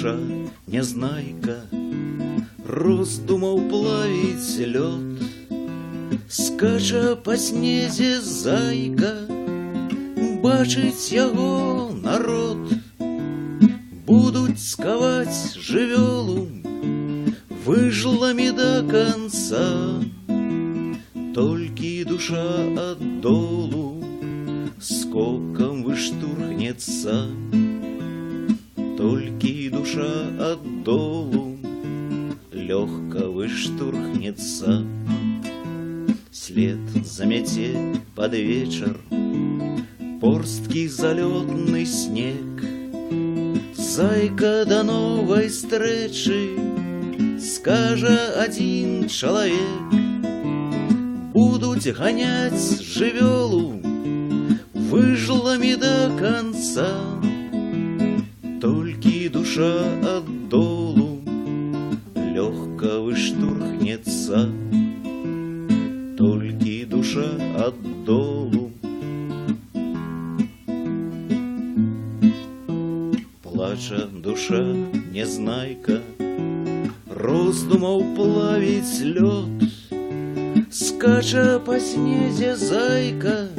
душа нязнайка, роздумаў плавіць лёд. Скача па снезе зайка, бачыць яго народ. Будуць скаваць жывёлу выжламі да канца. Толькі душа ад долу скокам выштурхнецца. Толькі душа ад долу лёгка выштурхнецца. След замяце пад вечар порсткі залётны снег. Зайка да новай стрэчы скажа адзін чалавек. Будуць ганяць жывёлу выжламі да канца. Толькі душа ад долу лёгка выштурхнецца. Толькі душа ад долу. Плача душа нязнайка, роздумаў плавіць лёд. Скача па снезе зайка,